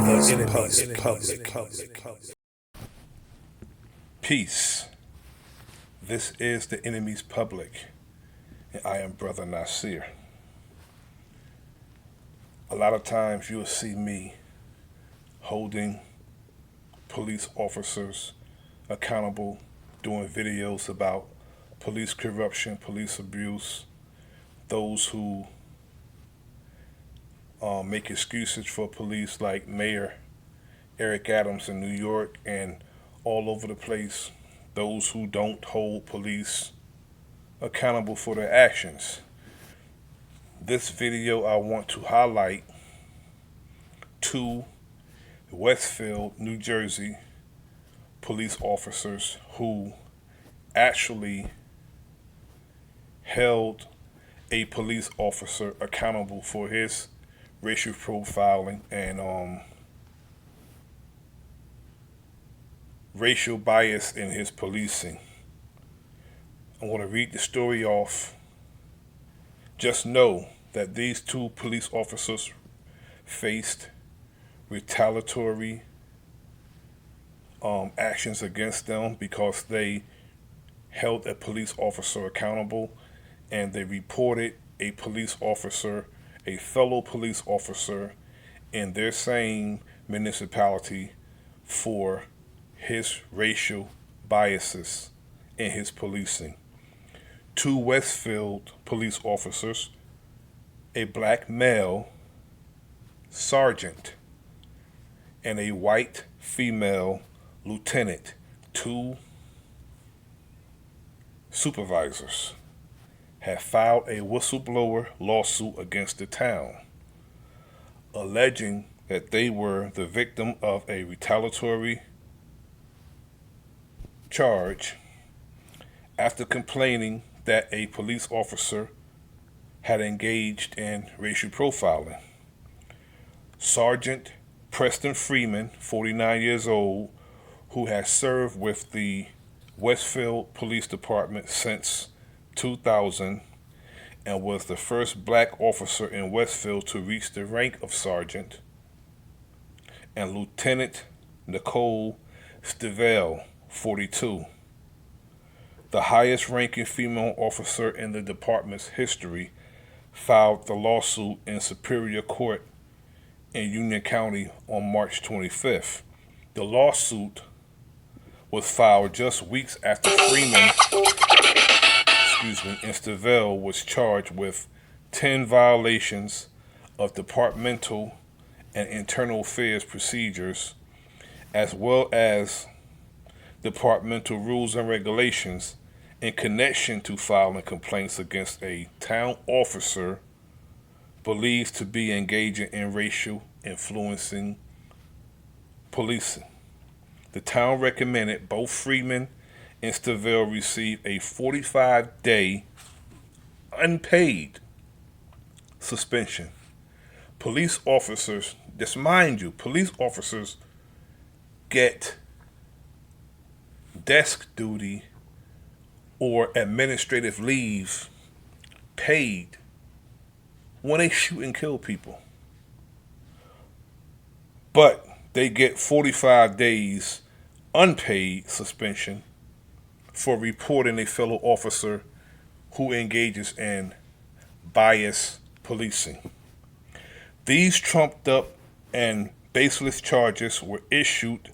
enemy's public. Peace. This is the enemy's public, and I am Bro.Nasir. A lot of times you'll see me holding police officers accountable, doing videos about police corruption, police abuse, those who make excuses for police, like Mayor Eric Adams in New York and all over the place, those who don't hold police accountable for their actions. This video, I want to highlight two Westfield, New Jersey police officers who actually held a police officer accountable for his racial profiling and racial bias in his policing. I want to read the story off. Just know that these two police officers faced retaliatory actions against them because they held a police officer accountable, and they reported a police officer, a fellow police officer in their same municipality, for his racial biases in his policing. Two Westfield police officers, a black male sergeant and a white female lieutenant, two supervisors, have filed a whistleblower lawsuit against the town, alleging that they were the victim of a retaliatory charge after complaining that a police officer had engaged in racial profiling. Sergeant Preston Freeman, 49 years old, who has served with the Westfield Police Department since 2000 and was the first black officer in Westfield to reach the rank of sergeant, and Lieutenant Nicole Stivell, 42, the highest ranking female officer in the department's history, filed the lawsuit in Superior Court in Union County on March 25th. The lawsuit was filed just weeks after Freeman and Stivell was charged with 10 violations of departmental and internal affairs procedures, as well as departmental rules and regulations, in connection to filing complaints against a town officer believed to be engaging in racial influencing policing. The town recommended both Freeman and Stivell receive a 45-day unpaid suspension. Police officers, just mind you, police officers get desk duty or administrative leave paid when they shoot and kill people. But they get 45 days unpaid suspension for reporting a fellow officer who engages in bias policing. These trumped up and baseless charges were issued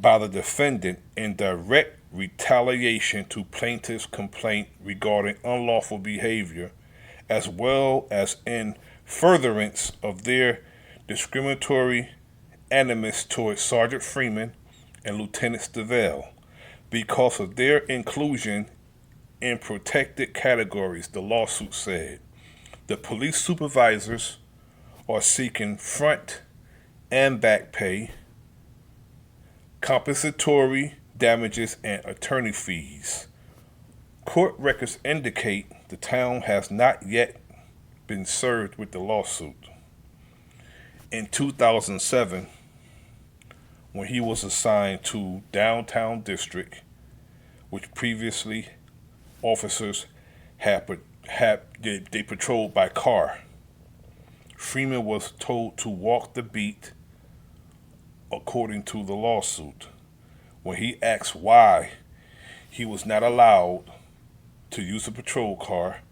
by the defendant in direct retaliation to plaintiff's complaint regarding unlawful behavior, as well as in furtherance of their discriminatory animus towards Sergeant Freeman and Lieutenant Stivell because of their inclusion in protected categories. The lawsuit said the police supervisors are seeking front and back pay, compensatory damages, and attorney fees. Court records indicate the town has not yet been served with the lawsuit. In 2007, when he was assigned to Downtown District, which previously officers they patrolled by car, Freeman was told to walk the beat according to the lawsuit. When he asked why he was not allowed to use a patrol car,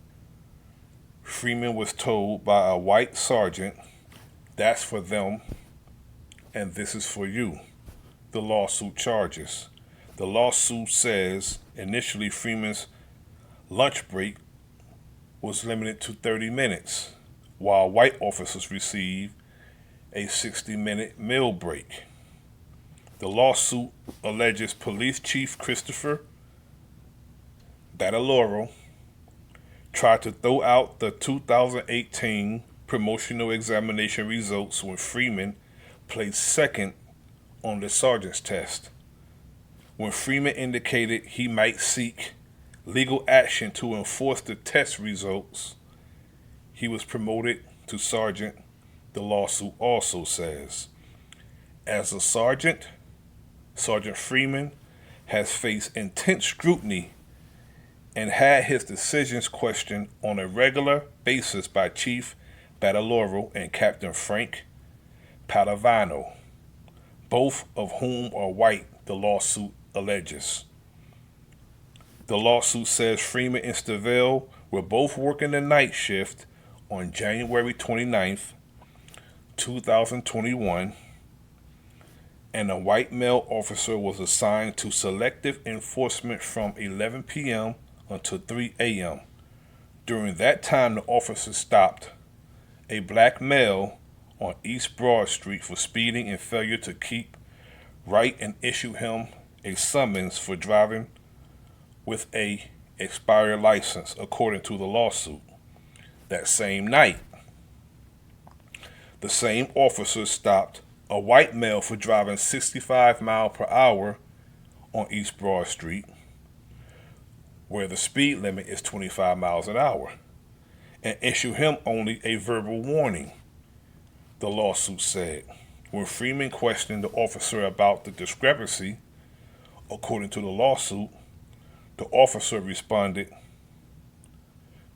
Freeman was told by a white sergeant, "That's for them and this is for you," the lawsuit charges. The lawsuit says initially Freeman's lunch break was limited to 30 minutes, while white officers received a 60-minute meal break. The lawsuit alleges Police Chief Christopher Bataloro tried to throw out the 2018 promotional examination results when Freeman placed second on the sergeant's test. When Freeman indicated he might seek legal action to enforce the test results, he was promoted to sergeant, the lawsuit also says. As a sergeant, Sergeant Freeman has faced intense scrutiny and had his decisions questioned on a regular basis by Chief Bataloro and Captain Frank Padavano, both of whom are white, the lawsuit alleges. The lawsuit says Freeman and Stivell were both working the night shift on January 29th, 2021, and a white male officer was assigned to selective enforcement from 11 p.m. until 3 a.m. During that time, the officer stopped a black male on East Broad Street for speeding and failure to keep right and issued him a summons for driving with a expired license, according to the lawsuit. That same night, the same officer stopped a white male for driving 65 miles per hour on East Broad Street, where the speed limit is 25 miles an hour, and issued him only a verbal warning, the lawsuit said. When Freeman questioned the officer about the discrepancy, according to the lawsuit, the officer responded,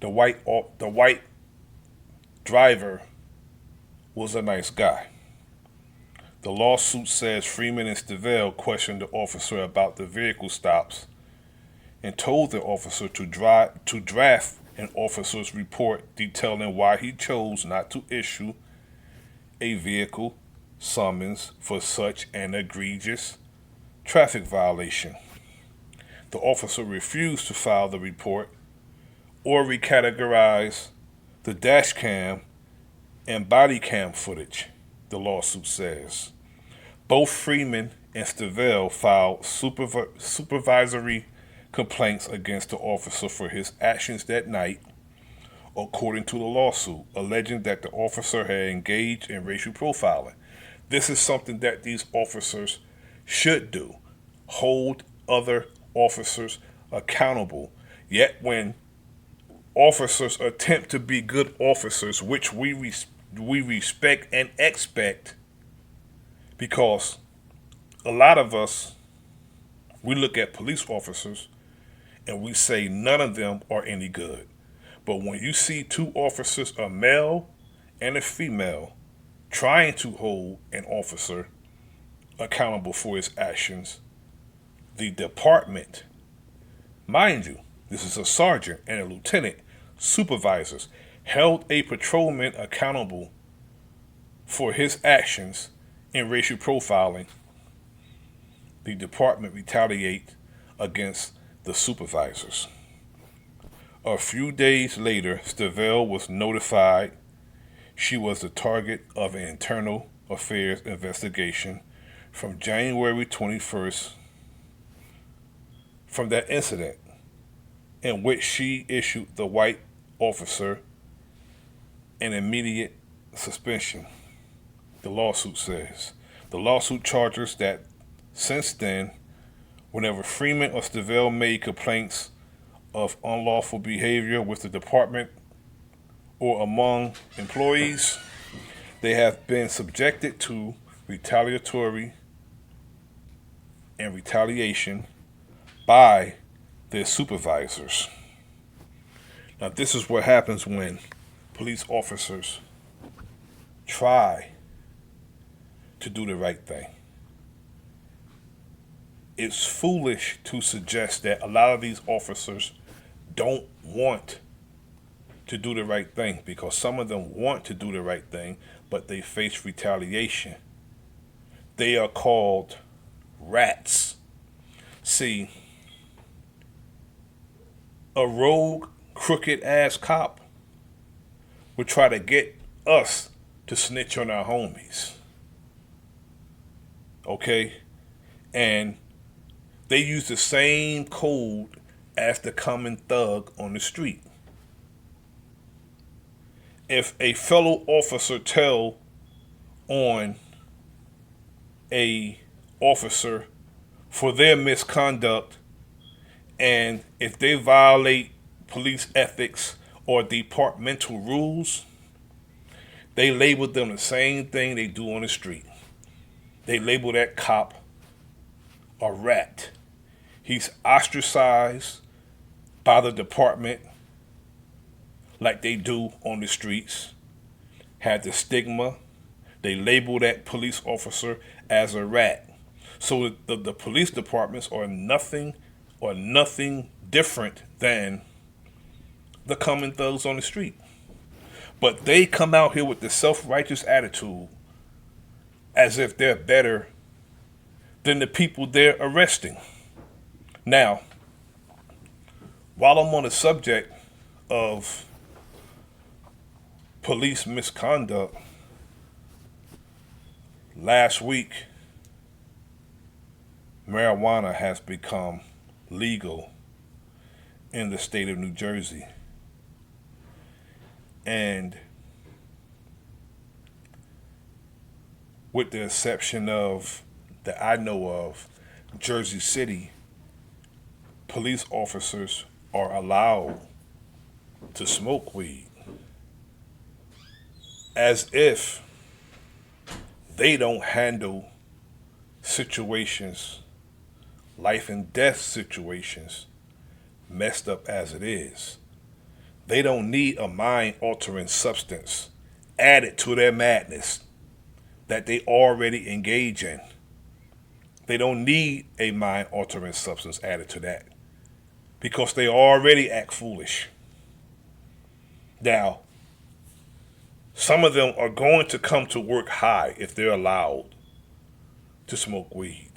the white driver was a nice guy. The lawsuit says Freeman and Stivell questioned the officer about the vehicle stops and told the officer to draft an officer's report detailing why he chose not to issue a vehicle summons for such an egregious traffic violation. The officer refused to file the report or recategorize the dash cam and body cam footage, the lawsuit says. Both Freeman and Stivell filed supervisory complaints against the officer for his actions that night, according to the lawsuit, alleging that the officer had engaged in racial profiling. This is something that these officers should do: hold other officers accountable. Yet when officers attempt to be good officers, which we respect and expect, because a lot of us, we look at police officers and we say none of them are any good. But when you see two officers, a male and a female, trying to hold an officer accountable for his actions, the department, mind you, this is a sergeant and a lieutenant, supervisors, held a patrolman accountable for his actions in racial profiling. The department retaliated against the supervisors. A few days later, Stivell was notified she was the target of an internal affairs investigation from January 21st from that incident, in which she issued the white officer an immediate suspension, the lawsuit says. The lawsuit charges that since then, whenever Freeman or Stivell made complaints of unlawful behavior with the department or among employees, they have been subjected to retaliation by their supervisors. Now, this is what happens when police officers try to do the right thing. It's foolish to suggest that a lot of these officers don't want to do the right thing, because some of them want to do the right thing, but they face retaliation. They are called rats. See, a rogue, crooked ass cop would try to get us to snitch on our homies. Okay? And they use the same code as the common thug on the street. If a fellow officer tell on a officer for their misconduct, and if they violate police ethics or departmental rules, they label them the same thing they do on the street. They label that cop a rat. He's ostracized by the department like they do on the streets, had the stigma. They label that police officer as a rat. So the police departments are nothing different than the common thugs on the street. But they come out here with the self-righteous attitude as if they're better than the people they're arresting. Now, while I'm on the subject of police misconduct, last week, marijuana has become legal in the state of New Jersey. And with the exception of, that I know of, Jersey City, police officers are allowed to smoke weed as if they don't handle situations, life and death situations, messed up as it is. They don't need a mind-altering substance added to their madness that they already engage in. They don't need a mind-altering substance added to that because they already act foolish. Now, some of them are going to come to work high if they're allowed to smoke weed.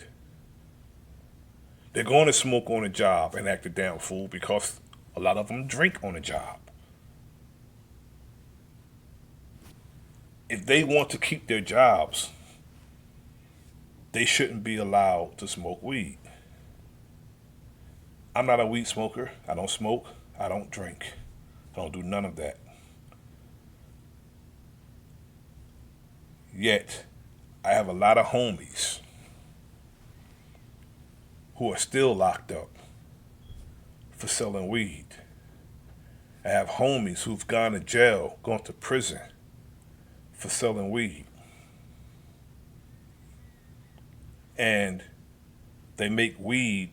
They're going to smoke on the job and act a damn fool because a lot of them drink on the job. If they want to keep their jobs, they shouldn't be allowed to smoke weed. I'm not a weed smoker. I don't smoke. I don't drink. I don't do none of that. Yet, I have a lot of homies who are still locked up for selling weed. I have homies who've gone to jail, gone to prison for selling weed. And they make weed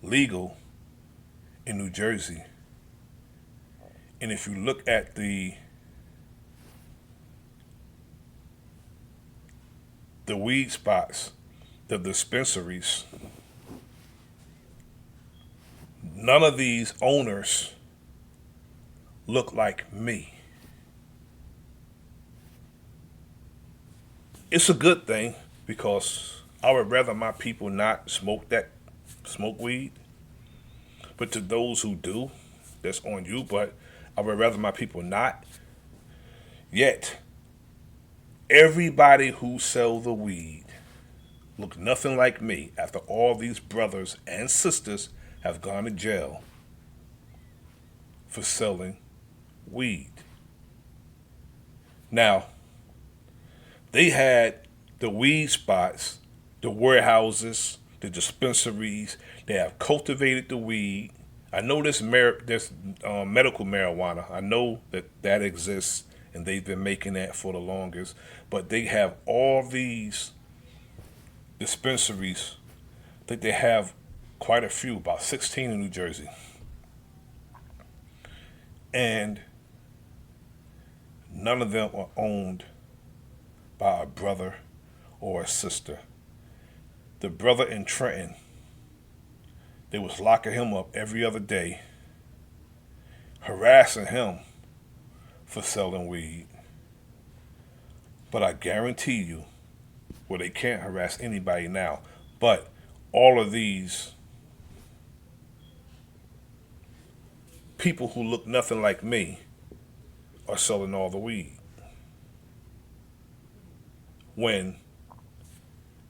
legal in New Jersey. And if you look at the weed spots, the dispensaries, none of these owners look like me. It's a good thing because I would rather my people not smoke weed. But to those who do, that's on you. But I would rather my people not. Yet, everybody who sell the weed look nothing like me after all these brothers and sisters have gone to jail for selling weed. Now, they had the weed spots, the warehouses, the dispensaries. They have cultivated the weed. I know there's medical marijuana. I know that exists, and they've been making that for the longest. But they have all these dispensaries. I think they have quite a few, about 16 in New Jersey. And None of them are owned by a brother or a sister. The brother in Trenton, they was locking him up every other day, harassing him for selling weed. But I guarantee you, well, they can't harass anybody now, but all of these people who look nothing like me are selling all the weed. When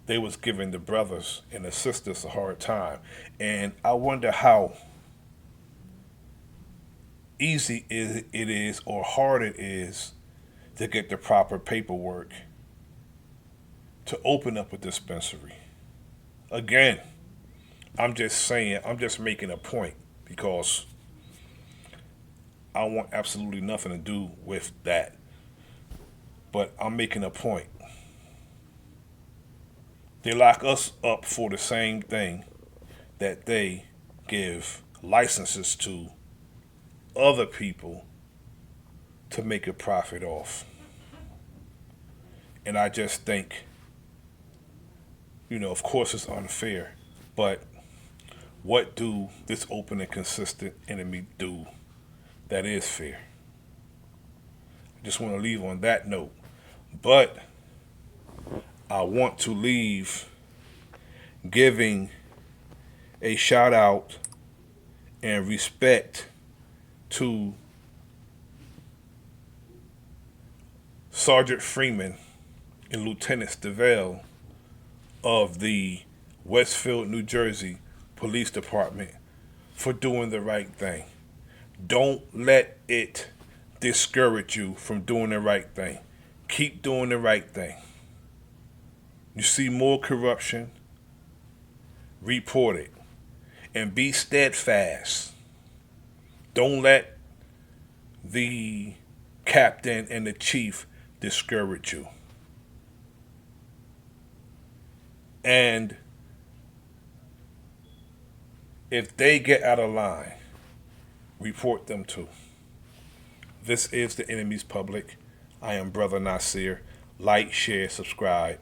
they was giving the brothers and the sisters a hard time. And I wonder how easy it is or hard it is to get the proper paperwork to open up a dispensary. Again, I'm just saying, I'm just making a point because I want absolutely nothing to do with that. But I'm making a point. They lock us up for the same thing that they give licenses to other people to make a profit off. And I just think, of course it's unfair, but what do this open and consistent enemy do that is fair? I just want to leave on that note. But I want to leave giving a shout out and respect to Sergeant Freeman and Lieutenant Stivell of the Westfield, New Jersey Police Department for doing the right thing. Don't let it discourage you from doing the right thing. Keep doing the right thing. You see more corruption, report it. And be steadfast. Don't let the captain and the chief discourage you. And if they get out of line, report them too. This is the Enemy's Public. I am Bro.Nasir. Like, share, subscribe.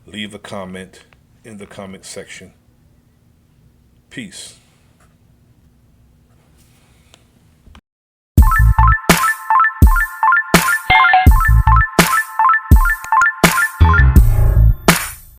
Leave a comment in the comment section. Peace.